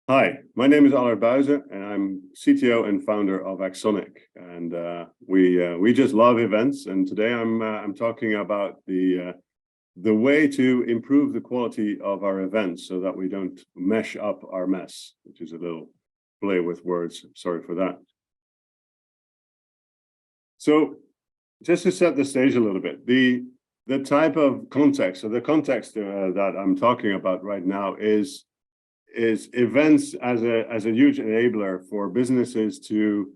Hi, my name is Buijze, and I'm CTO and founder of Axonic. And we just love events. And today I'm talking about the way to improve the quality of our events so that we don't mesh up our mess, which is a little play with words. Sorry for that. So just to set the stage a little bit, the type of context, so the context that I'm talking about right now is events as a huge enabler for businesses to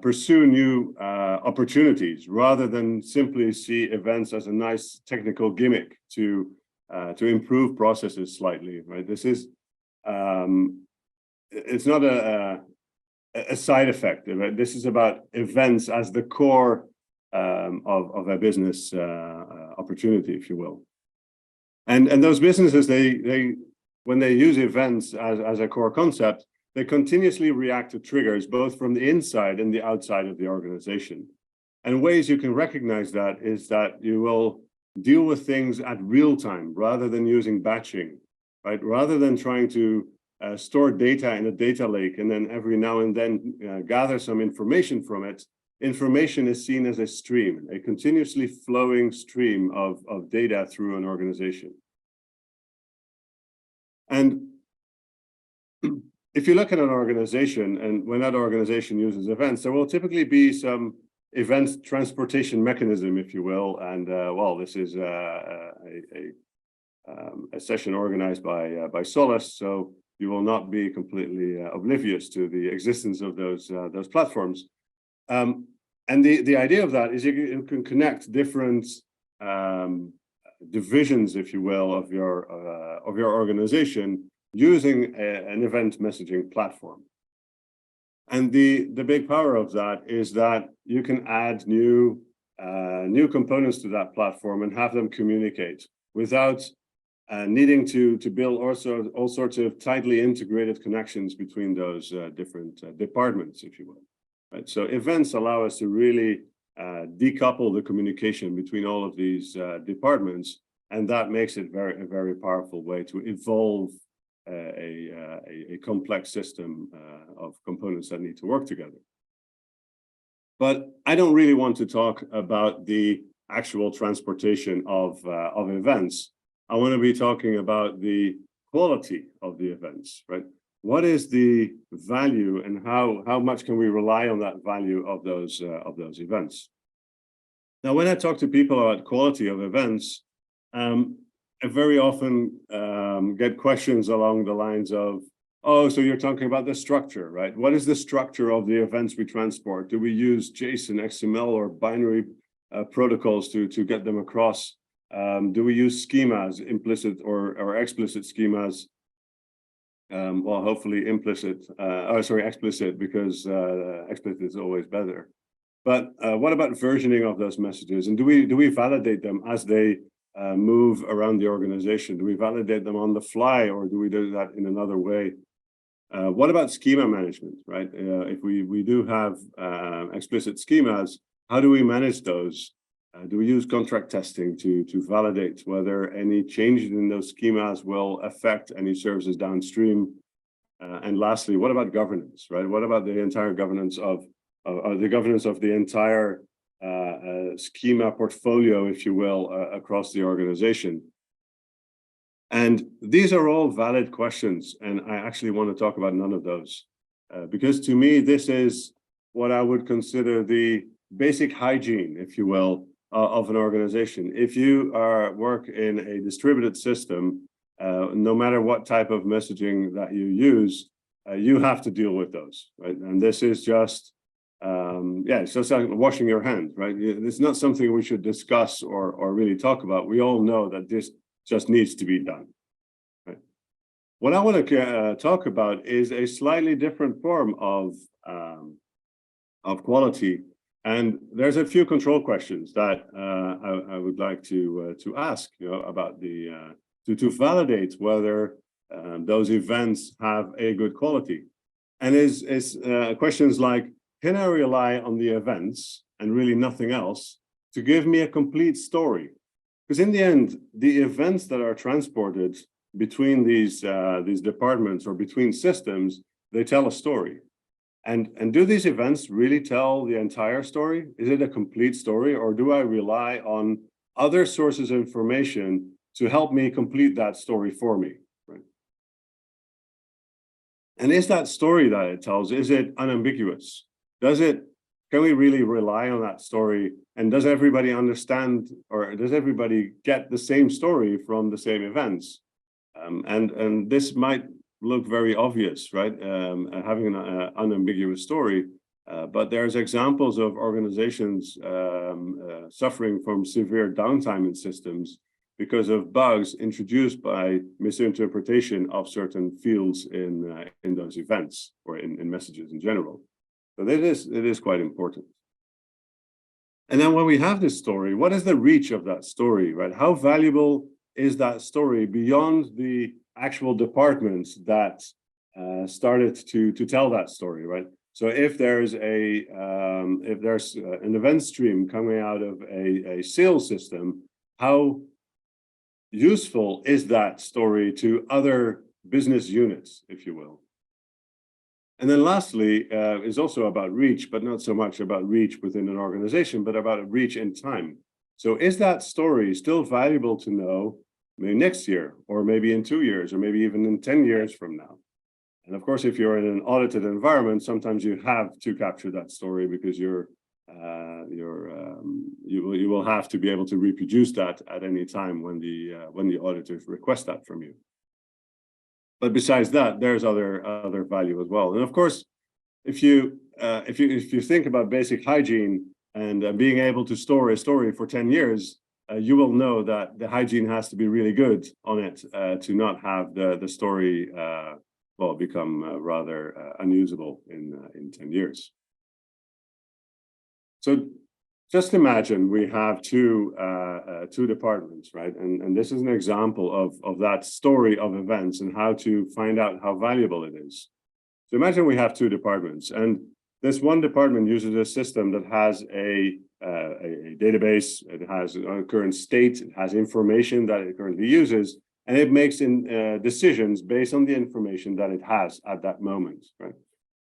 pursue new opportunities rather than simply see events as a nice technical gimmick to improve processes slightly, right? This is it's not a side effect, right? This is about events as the core of a business opportunity, if you will. And those businesses, they when they use events as a core concept, they continuously react to triggers, both from the inside and the outside of the organization. And ways you can recognize that is that you will deal with things at real time rather than using batching, right? Rather than trying to store data in a data lake and then every now and then gather some information from it. Information is seen as a stream, a continuously flowing stream of data through an organization. And if you look at an organization, and when that organization uses events, there will typically be some events transportation mechanism, if you will. And well, this is a session organized by Solace, so you will not be completely oblivious to the existence of those platforms. And the idea of that is you can connect different divisions, if you will, of your organization using an event messaging platform. And the big power of that is that you can add new components to that platform and have them communicate without needing to build also all sorts of tightly integrated connections between those different departments, if you will. Right? So events allow us to really decouple the communication between all of these departments, and that makes it a very powerful way to evolve a complex system of components that need to work together. But I don't really want to talk about the actual transportation of events. I want to be talking about the quality of the events, right? What is the value, and how much can we rely on that value of those events? Now, when I talk to people about quality of events, I very often get questions along the lines of, oh, so you're talking about the structure, right? What is the structure of the events we transport? Do we use JSON, XML, or binary protocols to get them across? Do we use schemas, implicit or explicit schemas? Well, hopefully implicit, explicit, because explicit is always better. But what about versioning of those messages? And do we validate them as they move around the organization? Do we validate them on the fly, or do we do that in another way? What about schema management, right? If we do have explicit schemas, how do we manage those? Do we use contract testing to validate whether any changes in those schemas will affect any services downstream? And lastly, what about governance, right? What about the entire governance of the entire schema portfolio, if you will, across the organization? And these are all valid questions, and I actually want to talk about none of those, because to me, this is what I would consider the basic hygiene, if you will, of an organization. If you work in a distributed system, no matter what type of messaging that you use, you have to deal with those, right? And this is just it's just like washing your hands, right? It's not something we should discuss or really talk about. We all know that this just needs to be done, right? What I want to talk about is a slightly different form of quality, and there's a few control questions that I would like to ask, about to validate whether those events have a good quality, and is questions like, can I rely on the events and really nothing else to give me a complete story? Because in the end, the events that are transported between these departments or between systems, they tell a story. And do these events really tell the entire story? Is it a complete story, or do I rely on other sources of information to help me complete that story for me? Right? And is that story that it tells, is it unambiguous? Can we really rely on that story? And does everybody understand, or does everybody get the same story from the same events? And this might look very obvious, right? Having an unambiguous story, but there's examples of organizations suffering from severe downtime in systems because of bugs introduced by misinterpretation of certain fields in those events or in messages in general. So it is quite important. And then when we have this story, what is the reach of that story, right? How valuable is that story beyond the actual departments that started to tell that story, right? So if there's an event stream coming out of a sales system, how useful is that story to other business units, if you will? And then lastly, is also about reach, but not so much about reach within an organization, but about reach in time. So is that story still valuable to know maybe next year, or maybe in 2 years, or maybe even in 10 years from now? And of course, if you're in an audited environment, sometimes you have to capture that story because you will have to be able to reproduce that at any time when the auditors request that from you. But besides that, there's other value as well. And of course, if you think about basic hygiene and being able to store a story for 10 years, you will know that the hygiene has to be really good on it to not have the story become rather unusable in 10 years. So just imagine we have two departments, right? And this is an example of that story of events and how to find out how valuable it is. So imagine we have two departments, and this one department uses a system that has a database, it has a current state, it has information that it currently uses, and it makes decisions based on the information that it has at that moment, right?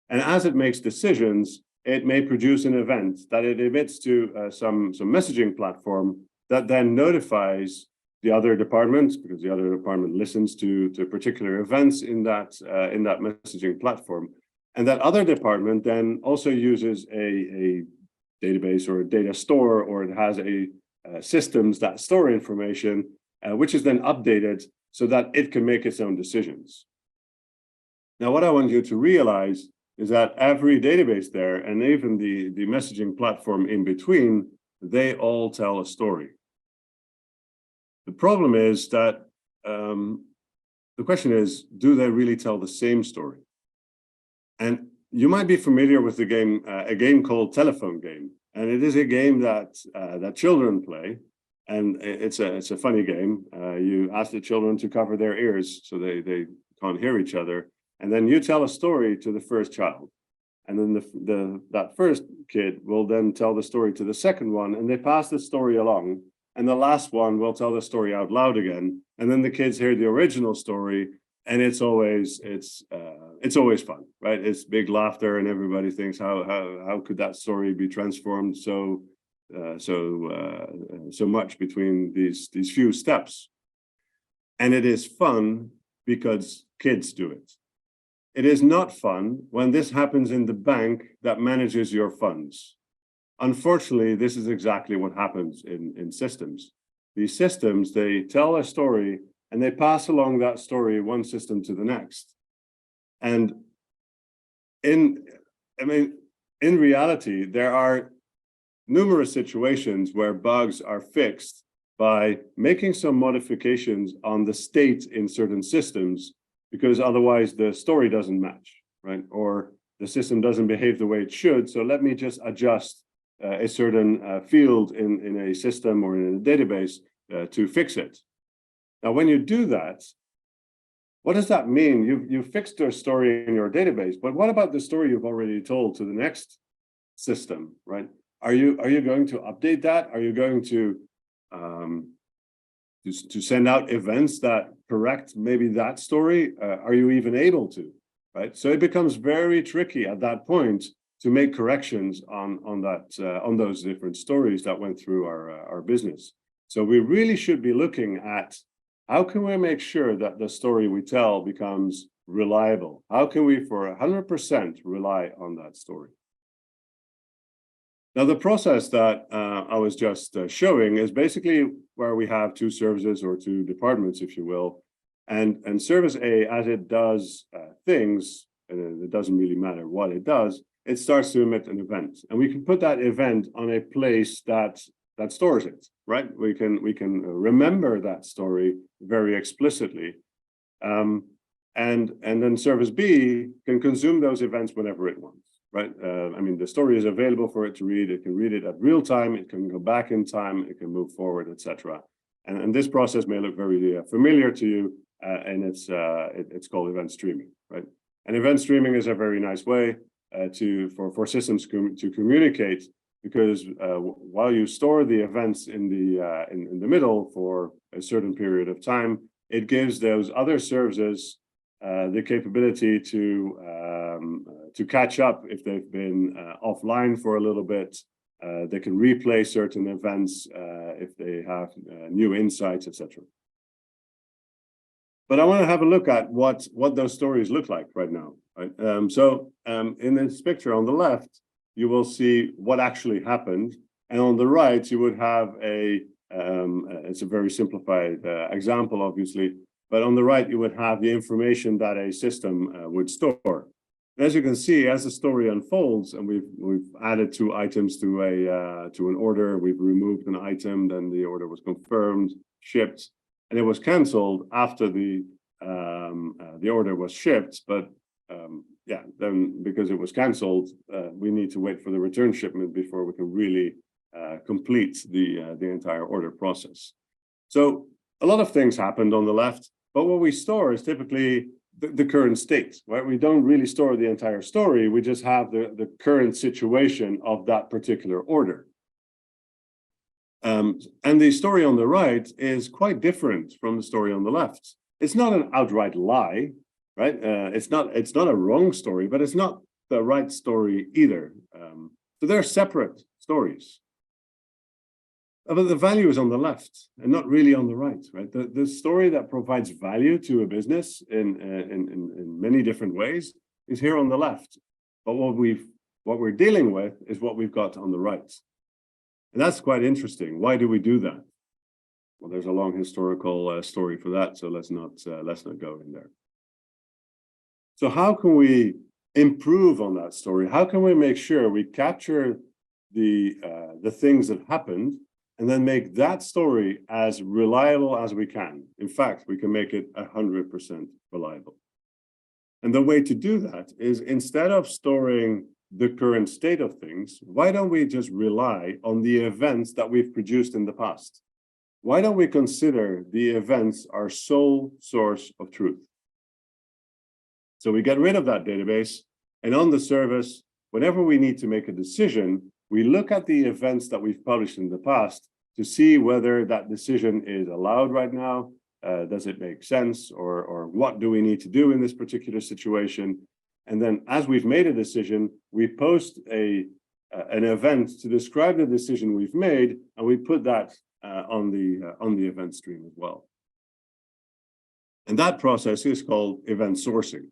And as it makes decisions, it may produce an event that it emits to some messaging platform that then notifies the other departments, because the other department listens to particular events in that messaging platform. And that other department then also uses a database or a data store, or it has systems that store information, which is then updated so that it can make its own decisions. Now, what I want you to realize is that every database there, and even the messaging platform in between, they all tell a story. The problem is that the question is, do they really tell the same story? And you might be familiar with the game, a game called Telephone Game, and it is a game that children play, and it's a funny game. You ask the children to cover their ears so they can't hear each other. And then you tell a story to the first child. And then that first kid will then tell the story to the second one, and they pass the story along. And the last one will tell the story out loud again. And then the kids hear the original story, and it's always fun, right? It's big laughter, and everybody thinks, how could that story be transformed so much between these few steps? And it is fun because kids do it. It is not fun when this happens in the bank that manages your funds. Unfortunately, this is exactly what happens in systems. These systems, they tell a story and they pass along that story one system to the next. And in reality, there are numerous situations where bugs are fixed by making some modifications on the state in certain systems, because otherwise the story doesn't match, right? Or the system doesn't behave the way it should. So let me just adjust a certain field in a system or in a database to fix it. Now, when you do that, what does that mean? You've fixed your story in your database, but what about the story you've already told to the next system, right? Are you going to update that? Are you going to to send out events that correct maybe that story? Are you even able to, right? So it becomes very tricky at that point to make corrections on those different stories that went through our business. So we really should be looking at how can we make sure that the story we tell becomes reliable? How can we for 100% rely on that story? Now, the process that I was just showing is basically where we have two services or two departments, if you will, and service A, as it does things, and it doesn't really matter what it does, it starts to emit an event, and we can put that event on a place that stores it, right? We can remember that story very explicitly, and then service B can consume those events whenever it wants. Right. I mean, the story is available for it to read. It can read it at real time. It can go back in time. It can move forward, etc. And this process may look very familiar to you, and it's called event streaming, right? And event streaming is a very nice way for systems to communicate, because while you store the events in the middle for a certain period of time, it gives those other services the capability to catch up if they've been offline for a little bit. They can replay certain events if they have new insights, etc. But I want to have a look at what those stories look like right now. Right? In this picture on the left, you will see what actually happened, and on the right, you would have it's a very simplified example, obviously. But on the right, you would have the information that a system would store. And as you can see, as the story unfolds, and we've added 2 items to an order, we've removed an item, then the order was confirmed, shipped, and it was canceled after the order was shipped. But then because it was canceled, we need to wait for the return shipment before we can really complete the entire order process. So a lot of things happened on the left. But what we store is typically the current state, right? We don't really store the entire story. We just have the current situation of that particular order. And the story on the right is quite different from the story on the left. It's not an outright lie, right? It's not a wrong story, but it's not the right story either. So they're separate stories. But the value is on the left and not really on the right, right? The story that provides value to a business in many different ways is here on the left. But what we're dealing with is what we've got on the right. And that's quite interesting. Why do we do that? Well, there's a long historical story for that, so let's not go in there. So how can we improve on that story? How can we make sure we capture the things that happened, and then make that story as reliable as we can? In fact, we can make it 100% reliable. And the way to do that is, instead of storing the current state of things, why don't we just rely on the events that we've produced in the past? Why don't we consider the events our sole source of truth? So we get rid of that database, and on the service, whenever we need to make a decision, we look at the events that we've published in the past to see whether that decision is allowed right now. Does it make sense, or what do we need to do in this particular situation? And then, as we've made a decision, we post an event to describe the decision we've made, and we put that on the event stream as well. And that process is called event sourcing.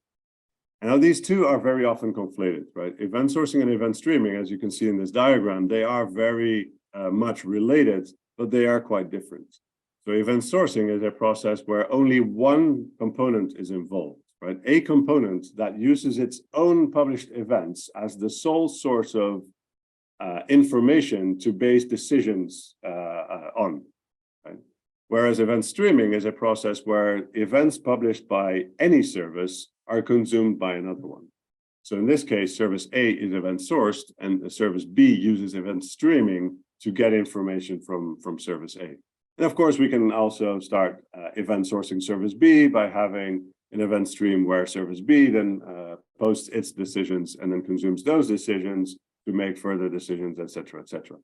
And now these two are very often conflated, right? Event sourcing and event streaming, as you can see in this diagram, they are very much related, but they are quite different. So event sourcing is a process where only one component is involved, right? A component that uses its own published events as the sole source of information to base decisions on, right? Whereas event streaming is a process where events published by any service are consumed by another one. So in this case, service A is event sourced, and the service B uses event streaming to get information from service A. And of course, we can also start event sourcing service B by having an event stream where service B then posts its decisions and then consumes those decisions to make further decisions, et cetera, et cetera.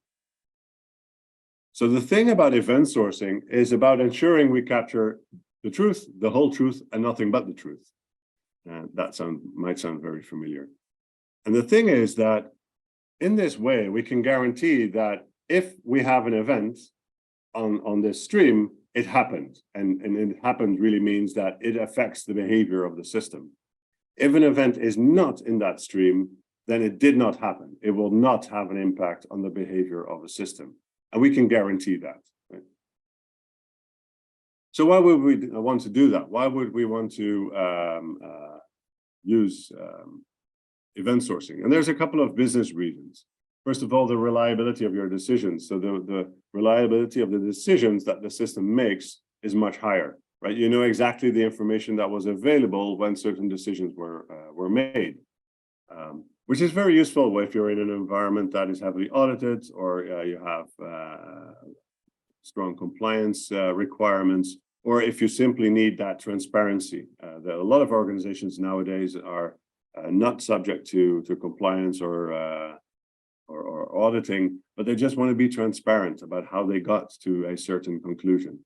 So the thing about event sourcing is about ensuring we capture the truth, the whole truth, and nothing but the truth. That might sound very familiar. And the thing is that in this way, we can guarantee that if we have an event on this stream, it happened. And it happened really means that it affects the behavior of the system. If an event is not in that stream, then it did not happen. It will not have an impact on the behavior of a system. And we can guarantee that. Right? So why would we want to do that? Why would we want to use event sourcing? And there's a couple of business reasons. First of all, the reliability of your decisions. So the reliability of the decisions that the system makes is much higher, right? You know exactly the information that was available when certain decisions were made, which is very useful if you're in an environment that is heavily audited or you have strong compliance requirements, or if you simply need that transparency. A lot of organizations nowadays are not subject to compliance or auditing, but they just want to be transparent about how they got to a certain conclusion.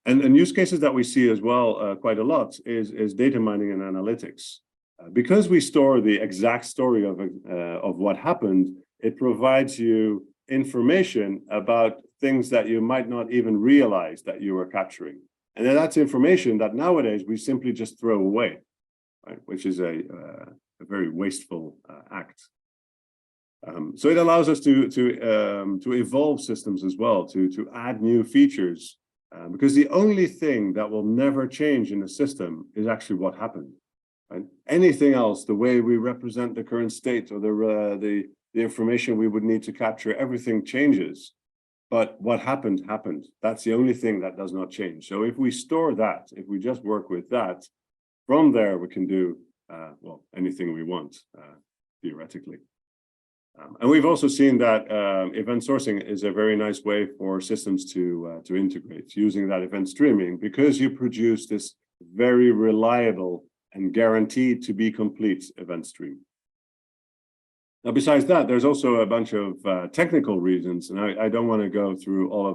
And use cases that we see as well quite a lot is data mining and analytics. Because we store the exact story of what happened, it provides you information about things that you might not even realize that you were capturing. And then that's information that nowadays we simply just throw away, right? Which is a very wasteful act. So it allows us to evolve systems as well, to add new features, because the only thing that will never change in the system is actually what happened. Right? Anything else, the way we represent the current state or the information we would need to capture, everything changes. But what happened, happened. That's the only thing that does not change. So if we store that, if we just work with that, from there we can do, well, anything we want, theoretically. And we've also seen that event sourcing is a very nice way for systems to integrate using that event streaming, because you produce this very reliable and guaranteed to be complete event stream. Now, besides that, there's also a bunch of technical reasons, and I don't want to go through all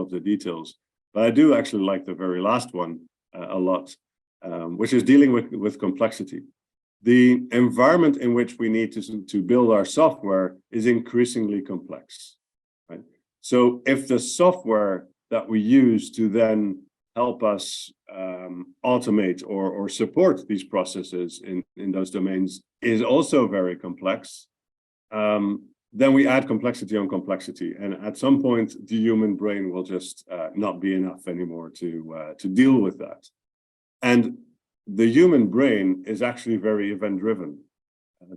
of the details, but I do actually like the very last one a lot, which is dealing with complexity. The environment in which we need to build our software is increasingly complex, right? So if the software that we use to then help us automate or support these processes in those domains is also very complex, then we add complexity on complexity. And at some point, the human brain will just not be enough anymore to deal with that. And the human brain is actually very event-driven.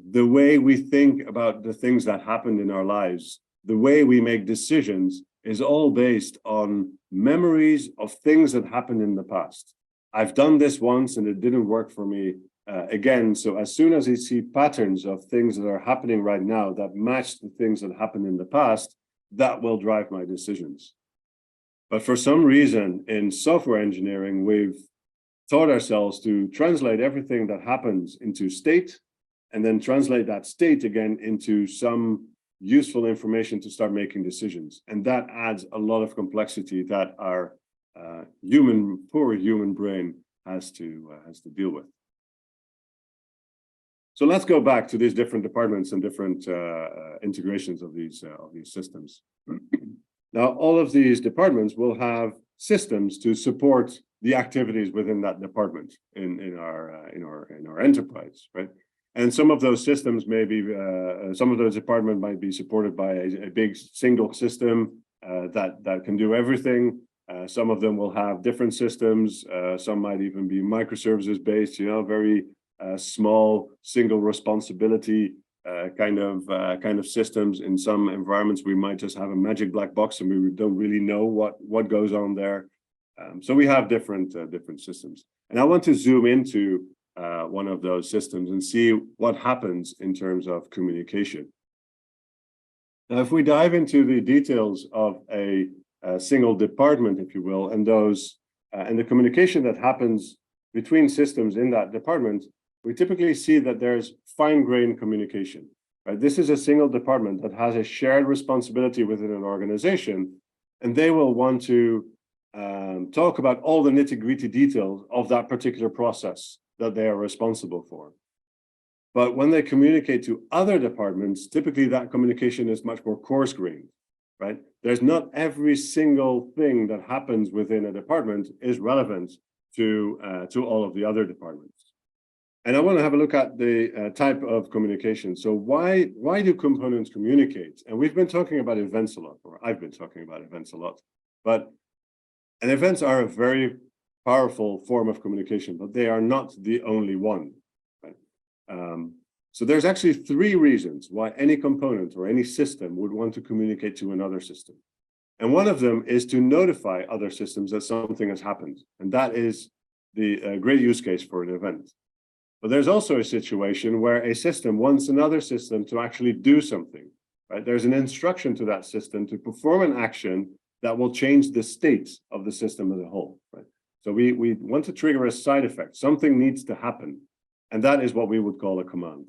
The way we think about the things that happened in our lives, the way we make decisions is all based on memories of things that happened in the past. I've done this once and it didn't work for me again. So as soon as I see patterns of things that are happening right now that match the things that happened in the past, that will drive my decisions. But for some reason in software engineering, we've taught ourselves to translate everything that happens into state and then translate that state again into some useful information to start making decisions. And that adds a lot of complexity that our poor human brain has to deal with. So let's go back to these different departments and different integrations of these systems. Now, all of these departments will have systems to support the activities within that department in our enterprise, right? And some of those systems may be, some of those departments might be supported by a big single system that can do everything. Some of them will have different systems. Some might even be microservices based, very small single responsibility kind of systems. In some environments, we might just have a magic black box and we don't really know what goes on there. So we have different systems. And I want to zoom into one of those systems and see what happens in terms of communication. Now, if we dive into the details of a single department, if you will, and the communication that happens between systems in that department, we typically see that there's fine-grained communication. right? This is a single department that has a shared responsibility within an organization, and they will want to talk about all the nitty-gritty details of that particular process that they are responsible for. But when they communicate to other departments, typically that communication is much more coarse-grained, right? There's not every single thing that happens within a department is relevant to all of the other departments. And I want to have a look at the type of communication. So why do components communicate? And we've been talking about events a lot, or I've been talking about events a lot, and events are a very powerful form of communication, but they are not the only one. Right? So there's actually 3 reasons why any component or any system would want to communicate to another system. And one of them is to notify other systems that something has happened. And that is the great use case for an event. But there's also a situation where a system wants another system to actually do something, right? There's an instruction to that system to perform an action that will change the state of the system as a whole, right? So we want to trigger a side effect. Something needs to happen. And that is what we would call a command.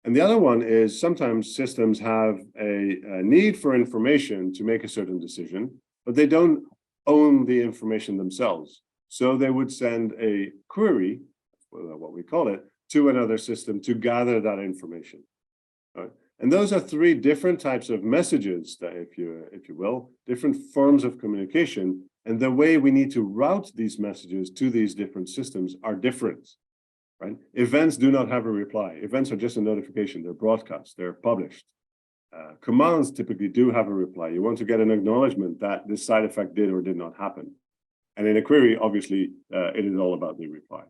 And the other one is sometimes systems have a need for information to make a certain decision, but they don't own the information themselves. So they would send a query, what we call it, to another system to gather that information. Right? And those are 3 different types of messages that, if you will, different forms of communication. And the way we need to route these messages to these different systems are different. Right? Events do not have a reply. Events are just a notification. They're broadcast. They're published. Commands typically do have a reply. You want to get an acknowledgement that this side effect did or did not happen. And in a query, obviously, it is all about the reply.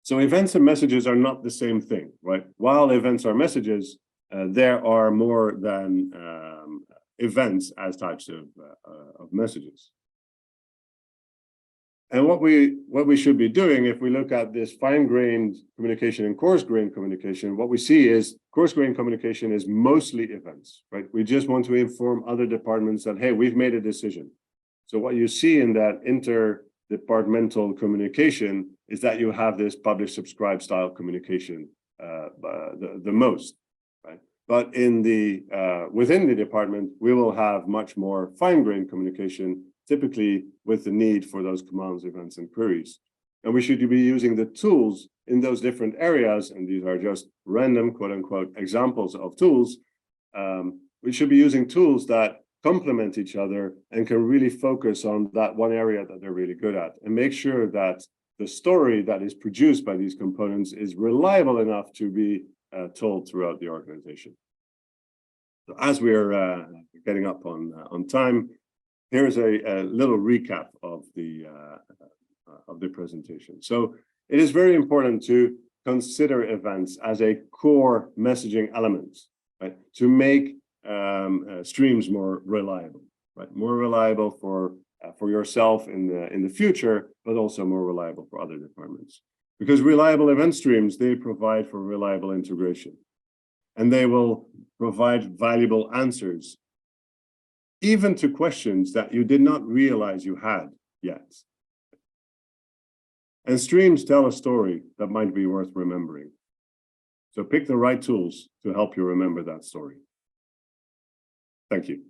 So events and messages are not the same thing, right? While events are messages, there are more than events as types of messages. And what we should be doing, if we look at this fine-grained communication and coarse-grained communication, what we see is coarse-grained communication is mostly events, right? We just want to inform other departments that, hey, we've made a decision. So what you see in that interdepartmental communication is that you have this publish subscribe style communication the most, right? But in the within the department, we will have much more fine-grained communication, typically with the need for those commands, events, and queries. And we should be using the tools in those different areas, and these are just random, quote unquote, examples of tools. We should be using tools that complement each other and can really focus on that one area that they're really good at, and make sure that the story that is produced by these components is reliable enough to be told throughout the organization. So as we're getting up on time, here's a little recap of the presentation. So it is very important to consider events as a core messaging element, right? To make streams more reliable, right? More reliable for yourself in the future, but also more reliable for other departments. Because reliable event streams, they provide for reliable integration, and they will provide valuable answers, even to questions that you did not realize you had yet. And streams tell a story that might be worth remembering. So pick the right tools to help you remember that story. Thank you.